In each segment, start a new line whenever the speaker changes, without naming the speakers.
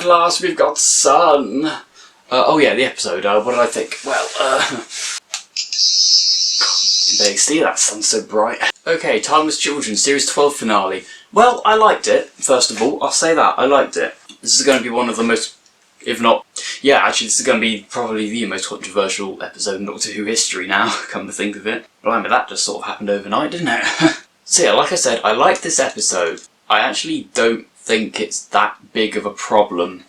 last we've got sun. Oh yeah, the episode. What did I think? Well, can barely see that sun's so bright. Okay, Timeless Children, Series 12 finale. Well, I liked it, first of all. I'll say that, I liked it. This is going to be one of the most, if not... Yeah, actually, this is going to be probably the most controversial episode in Doctor Who history now, come to think of it. Blimey, that just sort of happened overnight, didn't it? So yeah, like I said, I liked this episode. I actually don't think it's that big of a problem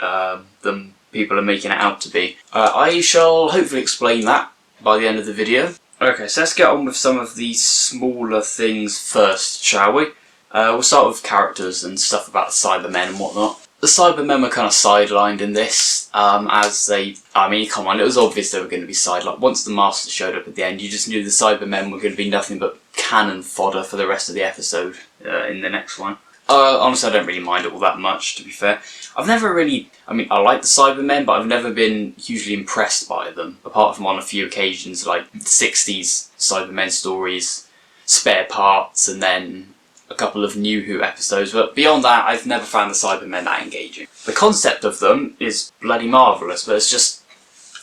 than people are making it out to be. I shall hopefully explain that by the end of the video. Okay, so let's get on with some of the smaller things first, shall we? We'll start with characters and stuff about the Cybermen and whatnot. The Cybermen were kind of sidelined in this, as they... I mean, come on, it was obvious they were going to be sidelined. Once the Master showed up at the end, you just knew the Cybermen were going to be nothing but cannon fodder for the rest of the episode in the next one. Honestly, I don't really mind it all that much, to be fair. I've never really... I mean, I like the Cybermen, but I've never been hugely impressed by them, apart from on a few occasions, like 60s Cybermen stories, spare parts, and then a couple of New Who episodes, but beyond that, I've never found the Cybermen that engaging. The concept of them is bloody marvellous, but it's just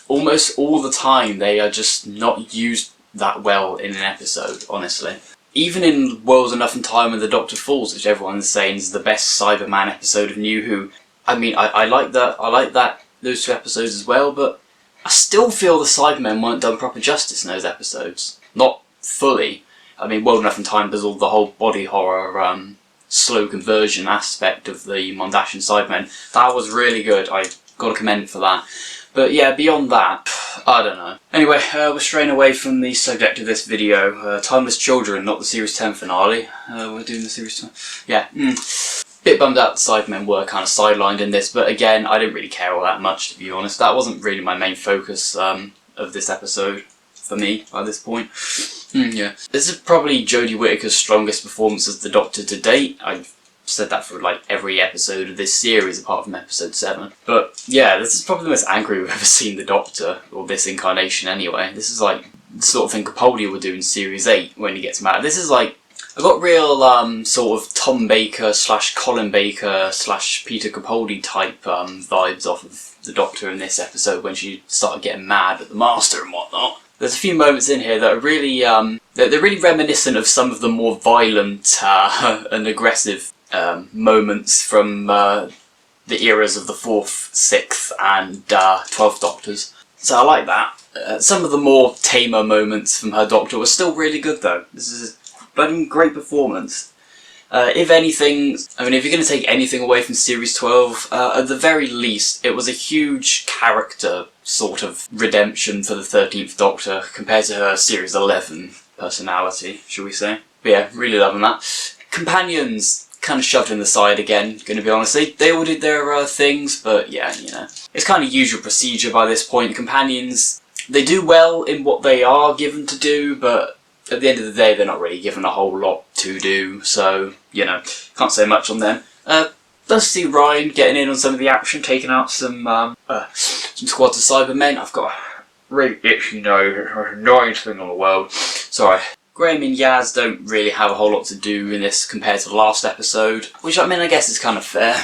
almost all the time they are just not used that well in an episode, honestly. Even in Worlds Enough and Time when the Doctor Falls, which everyone's saying is the best Cyberman episode of New Who, I mean, I like that, those two episodes as well, but I still feel the Cybermen weren't done proper justice in those episodes. Not fully. I mean, World Enough and Time does all the whole body horror, slow conversion aspect of the Mondasian Cybermen. That was really good. I gotta commend for that. But yeah, beyond that, I don't know. Anyway, we're straying away from the subject of this video. Timeless Children, not the Series 10 finale. We're doing the Series 10. Yeah. Bit bummed out the Cybermen were kind of sidelined in this, but again, I didn't really care all that much, to be honest. That wasn't really my main focus of this episode, for me, by this point. Yeah. This is probably Jodie Whittaker's strongest performance as the Doctor to date. I've said that for like every episode of this series, apart from episode 7. But yeah, this is probably the most angry we've ever seen the Doctor, or this incarnation anyway. This is like the sort of thing Capaldi would do in Series 8 when he gets mad. This is like... I got real sort of Tom Baker / Colin Baker / Peter Capaldi type vibes off of the Doctor in this episode when she started getting mad at the Master and whatnot. There's a few moments in here that are really they're really reminiscent of some of the more violent and aggressive moments from the eras of the 4th, 6th and 12th Doctors. So I like that. Some of the more tamer moments from her Doctor were still really good though. This is bloody great performance. If anything, I mean, if you're going to take anything away from Series 12, at the very least, it was a huge character sort of redemption for the 13th Doctor compared to her Series 11 personality, shall we say. But yeah, really loving that. Companions, kind of shoved in the side again, going to be honest. They all did their things, but yeah, you know. It's kind of usual procedure by this point. Companions, they do well in what they are given to do, but at the end of the day, they're not really given a whole lot to do, so, you know, can't say much on them. Let's see Ryan getting in on some of the action, taking out some squads of Cybermen. I've got a really itchy nose, the annoyingest thing in the world. Sorry. Graham and Yaz don't really have a whole lot to do in this compared to the last episode, which, I mean, I guess is kind of fair.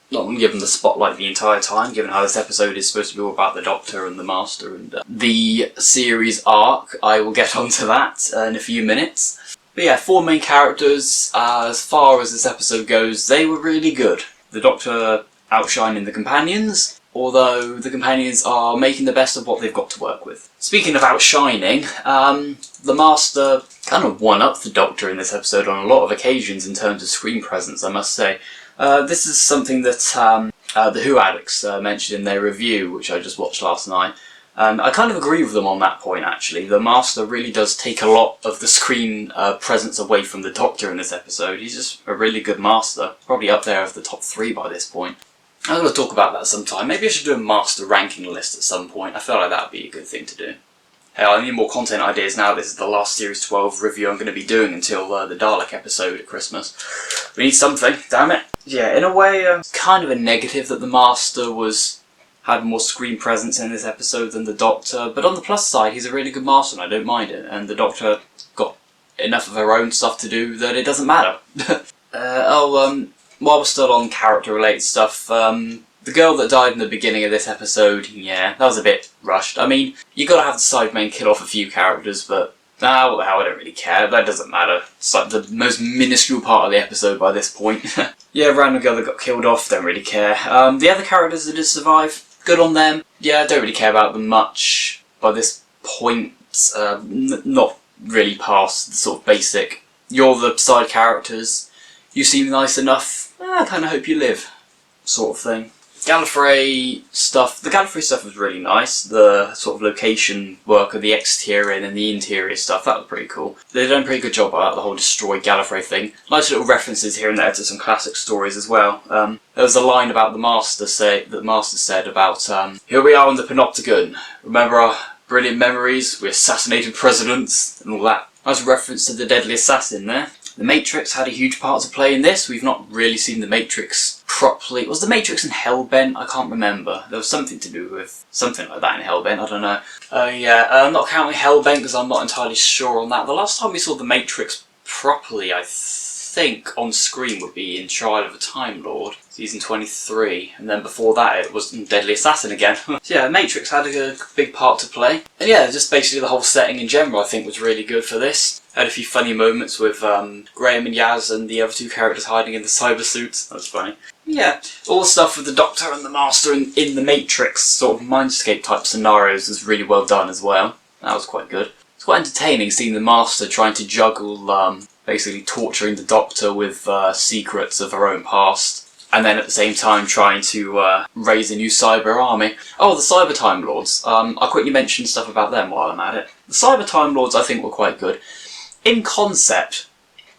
Not given the spotlight the entire time, given how this episode is supposed to be all about the Doctor and the Master and the series arc. I will get onto that in a few minutes. But yeah, 4 main characters, as far as this episode goes, they were really good. The Doctor outshining the companions, although the companions are making the best of what they've got to work with. Speaking of outshining, the Master kind of one-upped the Doctor in this episode on a lot of occasions in terms of screen presence, I must say. This is something that the Who Addicts mentioned in their review, which I just watched last night. And I kind of agree with them on that point, actually. The Master really does take a lot of the screen presence away from the Doctor in this episode. He's just a really good Master. Probably up there of the top 3 by this point. I'm going to talk about that sometime. Maybe I should do a Master ranking list at some point. I feel like that would be a good thing to do. Hey, I need more content ideas now. This is the last Series 12 review I'm going to be doing until the Dalek episode at Christmas. We need something, damn it. Yeah, in a way, it's kind of a negative that the Master had more screen presence in this episode than the Doctor, but on the plus side, he's a really good Master and I don't mind it, and the Doctor got enough of her own stuff to do that it doesn't matter. While we're still on character-related stuff, the The girl that died in the beginning of this episode, yeah, that was a bit rushed. I mean, you gotta have the Cybermen kill off a few characters, but nah, what the hell, I don't really care. That doesn't matter. It's like the most minuscule part of the episode by this point. Yeah, random girl that got killed off, don't really care. The other characters that did survive, good on them. Yeah, I don't really care about them much by this point. Not really past the sort of basic, you're the side characters, you seem nice enough, I kind of hope you live, sort of thing. Gallifrey stuff, the Gallifrey stuff was really nice. The sort of location work of the exterior and the interior stuff, that was pretty cool. They've done a pretty good job about the whole destroy Gallifrey thing. Nice little references here and there to some classic stories as well. There was a line about the Master said about, here we are on the Panopticon, remember our brilliant memories, we assassinated presidents, and all that. Nice reference to the Deadly Assassin there. The Matrix had a huge part to play in this. We've not really seen the Matrix properly. Was the Matrix in Hellbent? I can't remember. There was something to do with something like that in Hellbent, I don't know. I'm not counting Hellbent because I'm not entirely sure on that. The last time we saw the Matrix properly, I think, on screen would be in Trial of a Time Lord, season 23, and then before that it was in Deadly Assassin again. So yeah, Matrix had a big part to play. And yeah, just basically the whole setting in general I think was really good for this. Had a few funny moments with Graham and Yaz and the other two characters hiding in the cyber suits. That was funny. Yeah, all the stuff with the Doctor and the Master in the Matrix sort of Mindscape type scenarios was really well done as well. That was quite good. It's quite entertaining seeing the Master trying to juggle basically torturing the Doctor with secrets of her own past, and then at the same time trying to raise a new cyber army. Oh, the Cyber Time Lords. I'll quickly mention stuff about them while I'm at it. The Cyber Time Lords I think were quite good. In concept,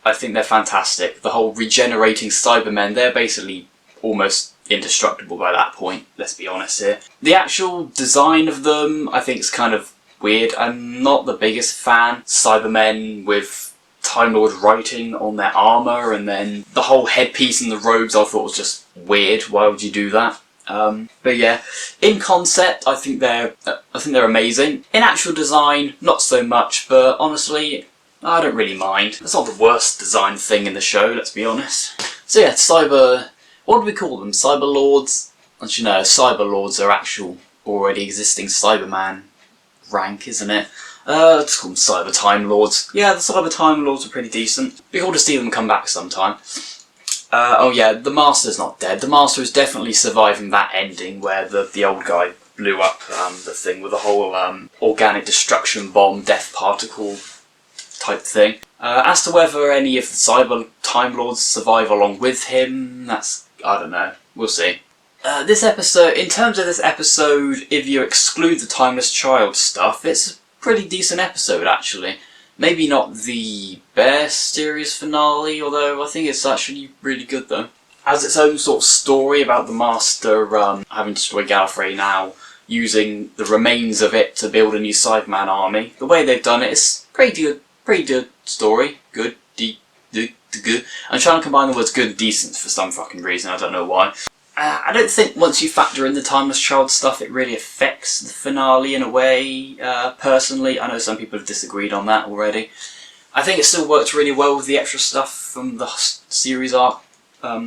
I think they're fantastic. The whole regenerating Cybermen, they're basically almost indestructible by that point, let's be honest here. The actual design of them I think is kind of weird. I'm not the biggest fan. Cybermen with Time Lord writing on their armour, and then the whole headpiece and the robes I thought was just weird. Why would you do that? But yeah, in concept I think they're amazing. In actual design, not so much, but honestly, I don't really mind. It's not the worst designed thing in the show, let's be honest. So yeah, what do we call them? Cyber Lords? As you know, Cyber Lords are actual, already existing Cyberman rank, isn't it? Let's call them Cyber Time Lords. Yeah, the Cyber Time Lords are pretty decent. Be cool to see them come back sometime. Oh yeah, the Master's not dead. The Master is definitely surviving that ending where the old guy blew up the thing with the whole organic destruction bomb, death particle type thing. As to whether any of the Cyber Time Lords survive along with him, I don't know. We'll see. This episode, in terms of this episode, if you exclude the Timeless Child stuff, it's a pretty decent episode actually. Maybe not the best series finale, although I think it's actually really good though. Has its own sort of story about the Master having destroyed Gallifrey now, using the remains of it to build a new Cyberman army. The way they've done it is pretty good story. Good. I'm trying to combine the words good and decent for some fucking reason, I don't know why. I don't think once you factor in the Timeless Child stuff it really affects the finale in a way, personally. I know some people have disagreed on that already. I think it still works really well with the extra stuff from the series arc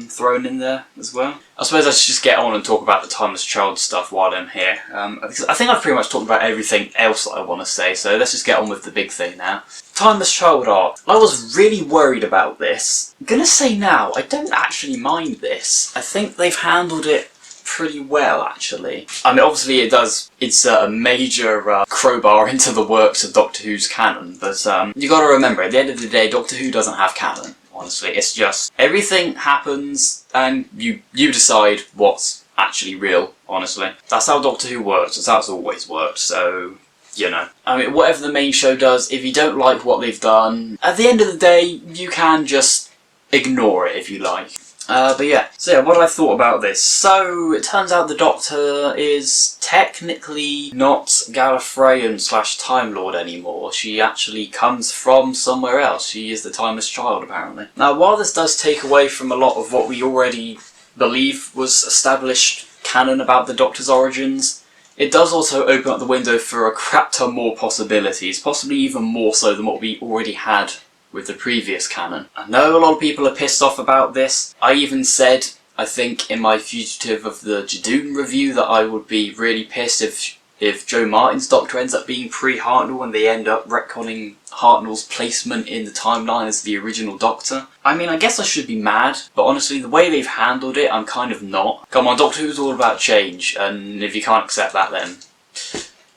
thrown in there as well. I suppose I should just get on and talk about the Timeless Child stuff while I'm here. I think I've pretty much talked about everything else that I want to say, so let's just get on with the big thing now. Timeless Child arc. I was really worried about this. I'm gonna say now, I don't actually mind this. I think they've handled it pretty well, actually. I mean, obviously it does insert a major crowbar into the works of Doctor Who's canon, but you gotta remember, at the end of the day, Doctor Who doesn't have canon. Honestly, it's just everything happens and you decide what's actually real, honestly. That's how Doctor Who works, that's how it's always worked, so, you know. I mean, whatever the main show does, if you don't like what they've done, at the end of the day, you can just ignore it if you like. But yeah, so yeah, what I thought about this. So, it turns out the Doctor is technically not Gallifreyan / Time Lord anymore. She actually comes from somewhere else. She is the Timeless Child, apparently. Now, while this does take away from a lot of what we already believe was established canon about the Doctor's origins, it does also open up the window for a crap ton more possibilities, possibly even more so than what we already had with the previous canon. I know a lot of people are pissed off about this. I even said I think in my Fugitive of the Judoon review that I would be really pissed if Joe Martin's Doctor ends up being pre-Hartnell and they end up retconning Hartnell's placement in the timeline as the original Doctor. I mean, I guess I should be mad, but honestly, the way they've handled it, I'm kind of not. Come on, Doctor Who's all about change, and if you can't accept that, then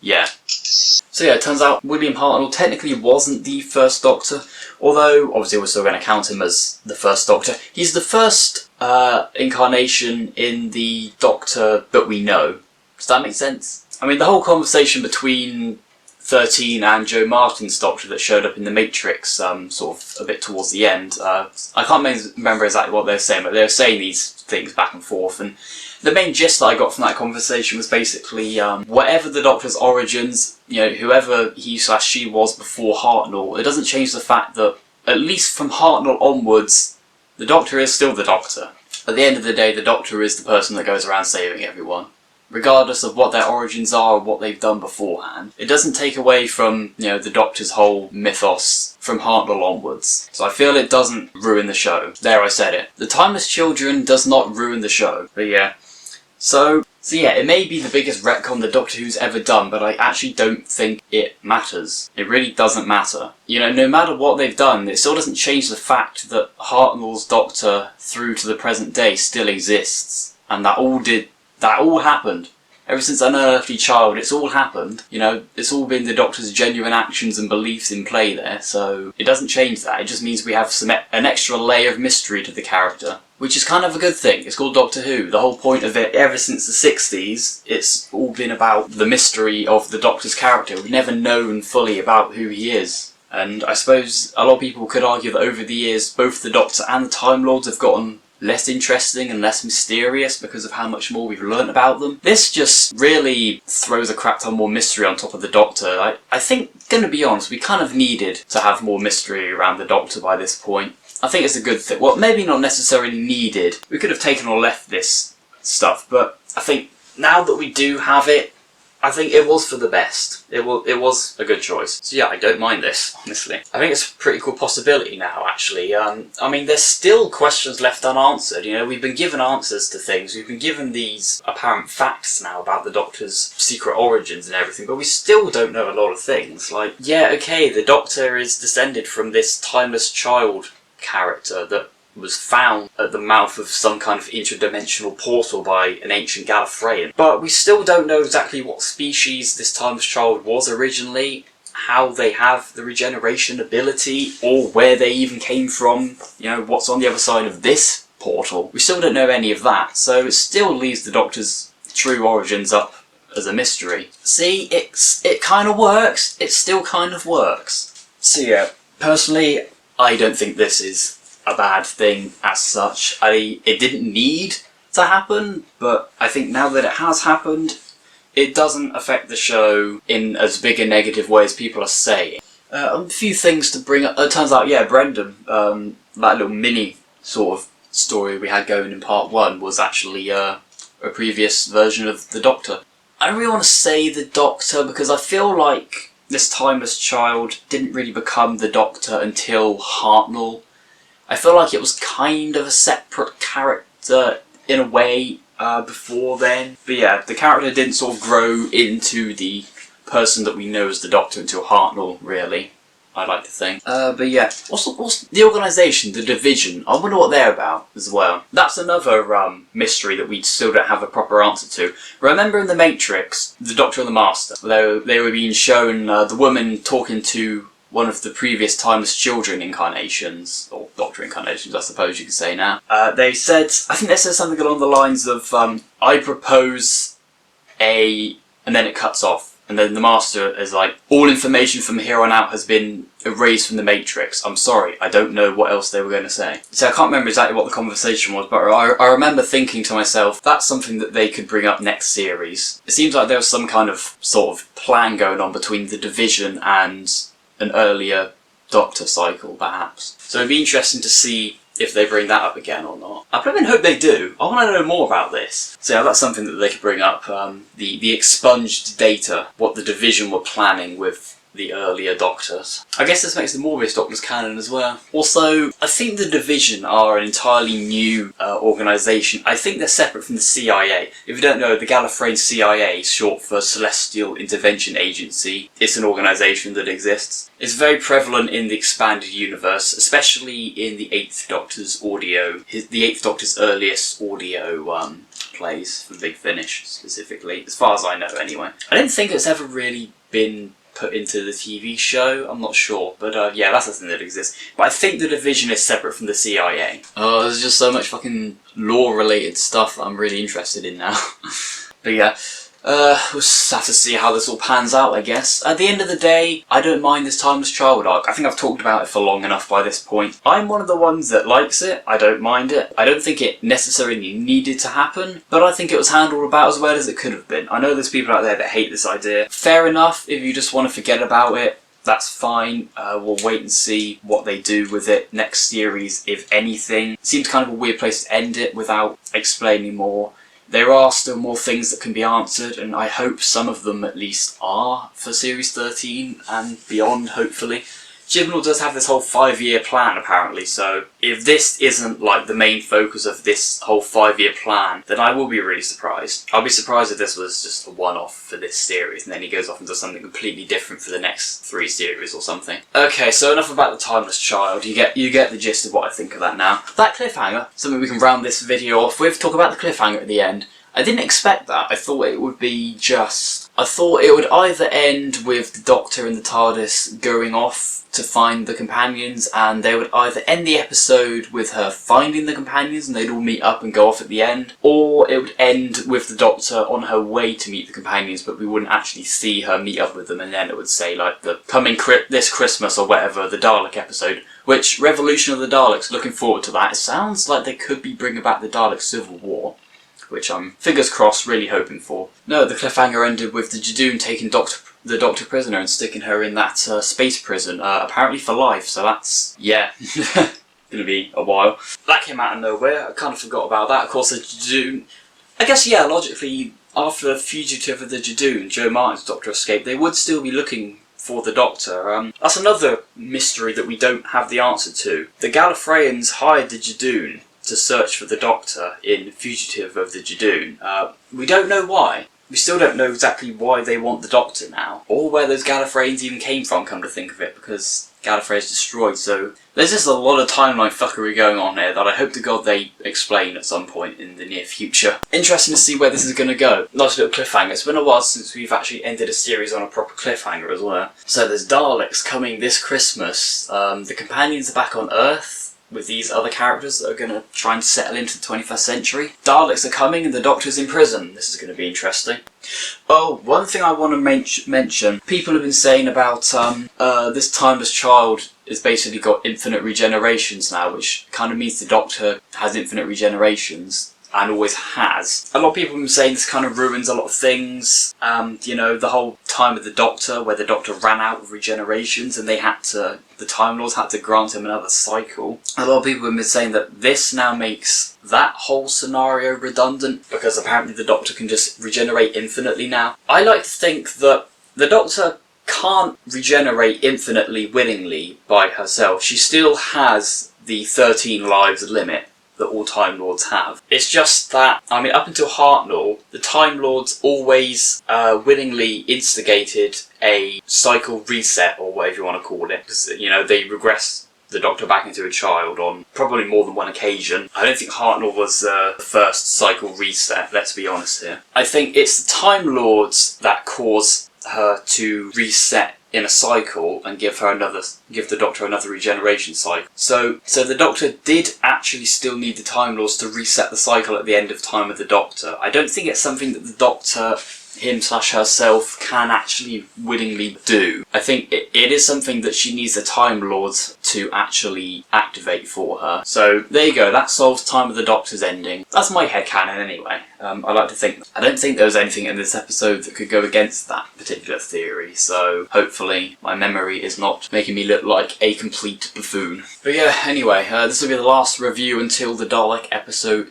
yeah. So yeah, it turns out William Hartnell technically wasn't the first Doctor, although obviously we're still going to count him as the first Doctor. He's the first incarnation in the Doctor that we know. Does that make sense? I mean, the whole conversation between 13 and Joe Martin's Doctor that showed up in The Matrix, sort of a bit towards the end, I can't remember exactly what they were saying, but they were saying these things back and forth, and the main gist that I got from that conversation was basically, whatever the Doctor's origins, you know, whoever he/she was before Hartnell, it doesn't change the fact that, at least from Hartnell onwards, the Doctor is still the Doctor. At the end of the day, the Doctor is the person that goes around saving everyone, regardless of what their origins are or what they've done beforehand. It doesn't take away from, you know, the Doctor's whole mythos from Hartnell onwards. So I feel it doesn't ruin the show. There, I said it. The Timeless Children does not ruin the show. But yeah. So yeah, it may be the biggest retcon the Doctor Who's ever done, but I actually don't think it matters. It really doesn't matter. You know, no matter what they've done, it still doesn't change the fact that Hartnell's Doctor through to the present day still exists. And that all happened. Ever since Unearthly Child, it's all happened. You know, it's all been the Doctor's genuine actions and beliefs in play there, so it doesn't change that. It just means we have an extra layer of mystery to the character, which is kind of a good thing. It's called Doctor Who. The whole point of it, ever since the 60s, it's all been about the mystery of the Doctor's character. We've never known fully about who he is. And I suppose a lot of people could argue that over the years, both the Doctor and the Time Lords have gotten less interesting and less mysterious because of how much more we've learnt about them. This just really throws a crap ton more mystery on top of the Doctor. I think, gonna be honest, we kind of needed to have more mystery around the Doctor by this point. I think it's a good thing. Well, maybe not necessarily needed. We could have taken or left this stuff, but I think now that we do have it, I think it was for the best. It was a good choice. So yeah, I don't mind this, honestly. I think it's a pretty cool possibility now, actually. I mean, there's still questions left unanswered. You know, we've been given answers to things. We've been given these apparent facts now about the Doctor's secret origins and everything, but we still don't know a lot of things. Like, yeah, okay, the Doctor is descended from this Timeless Child character that was found at the mouth of some kind of interdimensional portal by an ancient Gallifreyan. But we still don't know exactly what species this Timeless Child was originally, how they have the regeneration ability, or where they even came from, you know, what's on the other side of this portal. We still don't know any of that, so it still leaves the Doctor's true origins up as a mystery. See, it kind of works, it still kind of works. So yeah, personally, I don't think this is a bad thing as such. It didn't need to happen, but I think now that it has happened, it doesn't affect the show in as big a negative way as people are saying. A few things to bring up. It turns out, yeah, Brendan, that little mini sort of story we had going in part 1 was actually a previous version of the Doctor. I don't really want to say the Doctor because I feel like this Timeless Child didn't really become the Doctor until Hartnell. I feel like it was kind of a separate character in a way before then. But yeah, the character didn't sort of grow into the person that we know as the Doctor until Hartnell, really, I'd like to think. But yeah, what's the organisation, the Division? I wonder what they're about as well. That's another mystery that we still don't have a proper answer to. Remember in The Matrix, the Doctor and the Master, they were being shown the woman talking to one of the previous Timeless Children incarnations, or Doctor incarnations I suppose you could say now. They said, I think they said something along the lines of, I propose a... and then it cuts off. And then the Master is like, all information from here on out has been erased from the Matrix. I'm sorry, I don't know what else they were going to say. So I can't remember exactly what the conversation was, but I remember thinking to myself, that's something that they could bring up next series. It seems like there was some kind of sort of plan going on between the Division and an earlier Doctor cycle, perhaps. So it'd be interesting to see if they bring that up again or not. I probably hope they do. I want to know more about this. So yeah, that's something that they could bring up. The expunged data, what the Division were planning with the earlier Doctors. I guess this makes the Morbius Doctors canon as well. Also, I think the Division are an entirely new organisation. I think they're separate from the CIA. If you don't know, the Gallifreyan CIA is short for Celestial Intervention Agency. It's an organisation that exists. It's very prevalent in the expanded universe, especially in the 8th Doctor's audio, the 8th Doctor's earliest audio plays for Big Finish specifically, as far as I know anyway. I don't think it's ever really been put into the TV show, I'm not sure, but yeah, that's the thing that exists. But I think the Division is separate from the CIA. Oh, there's just so much fucking lore-related stuff that I'm really interested in now. But yeah, we'll just have to see how this all pans out, I guess. At the end of the day, I don't mind this Timeless Child arc. I think I've talked about it for long enough by this point. I'm one of the ones that likes it. I don't mind it. I don't think it necessarily needed to happen, but I think it was handled about as well as it could have been. I know there's people out there that hate this idea. Fair enough, if you just want to forget about it, that's fine. We'll wait and see what they do with it next series, if anything. It seems kind of a weird place to end it without explaining more. There are still more things that can be answered, and I hope some of them at least are for Series 13 and beyond, hopefully. Chibnall does have this whole 5-year plan apparently, so if this isn't like the main focus of this whole 5-year plan, then I will be really surprised. I'll be surprised if this was just a one-off for this series and then he goes off and does something completely different for the next 3 series or something. Okay, so enough about the Timeless Child. You get the gist of what I think of that now. That cliffhanger, something we can round this video off with, talk about the cliffhanger at the end. I didn't expect that. I thought it would be just... I thought it would either end with the Doctor and the TARDIS going off to find the companions, and they would either end the episode with her finding the companions and they'd all meet up and go off at the end, or it would end with the Doctor on her way to meet the companions, but we wouldn't actually see her meet up with them, and then it would say like the coming this Christmas or whatever, the Dalek episode, which, Revolution of the Daleks, looking forward to that. It sounds like they could be bringing back the Dalek Civil War, which I'm, fingers crossed, really hoping for. No, the cliffhanger ended with the Jadoon taking the Doctor prisoner and sticking her in that space prison, apparently for life, so that's, yeah, gonna be a while. That came out of nowhere, I kind of forgot about that. Of course, the Jadoon, I guess, yeah, logically, after Fugitive of the Jadoon, Joe Martin's Doctor escaped, they would still be looking for the Doctor. That's another mystery that we don't have the answer to. The Gallifreyans hired the Jadoon to search for the Doctor in Fugitive of the Jadoon. We don't know why. We still don't know exactly why they want the Doctor now, or where those Gallifreyans even came from, come to think of it, because Gallifrey is destroyed, so there's just a lot of timeline fuckery going on here that I hope to God they explain at some point in the near future. Interesting to see where this is going to go. Nice little cliffhanger. It's been a while since we've actually ended a series on a proper cliffhanger as well. So there's Daleks coming this Christmas. The companions are back on Earth with these other characters that are going to try and settle into the 21st century. Daleks are coming and the Doctor's in prison. This is going to be interesting. Oh, one thing I want to mention. People have been saying about this Timeless Child has basically got infinite regenerations now, which kind of means the Doctor has infinite regenerations. And always has. A lot of people have been saying this kind of ruins a lot of things. You know, the whole time of the Doctor, where the Doctor ran out of regenerations and the Time Lords had to grant him another cycle. A lot of people have been saying that this now makes that whole scenario redundant, because apparently the Doctor can just regenerate infinitely now. I like to think that the Doctor can't regenerate infinitely willingly by herself. She still has the 13 lives limit that all Time Lords have. It's just that, I mean, up until Hartnell, the Time Lords always willingly instigated a cycle reset, or whatever you want to call it, because, you know, they regress the Doctor back into a child on probably more than one occasion. I don't think Hartnell was the first cycle reset, let's be honest here. I think it's the Time Lords that cause her to reset in a cycle and give the Doctor another regeneration cycle. So the Doctor did actually still need the Time Lords to reset the cycle at the end of Time of the Doctor. I don't think it's something that the Doctor him/herself can actually willingly do. I think it is something that she needs the Time Lords to actually activate for her. So there you go, that solves Time of the Doctor's ending. That's my headcanon anyway. I don't think there was anything in this episode that could go against that particular theory, so hopefully my memory is not making me look like a complete buffoon. But yeah, anyway, this will be the last review until the Dalek episode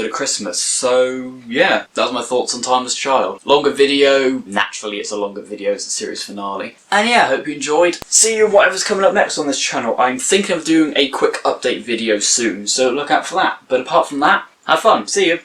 of Christmas. So yeah, that was my thoughts on Timeless Child. Longer video, naturally it's a longer video, it's a series finale. And yeah, hope you enjoyed. See you whatever's coming up next on this channel. I'm thinking of doing a quick update video soon, so look out for that. But apart from that, have fun. See you.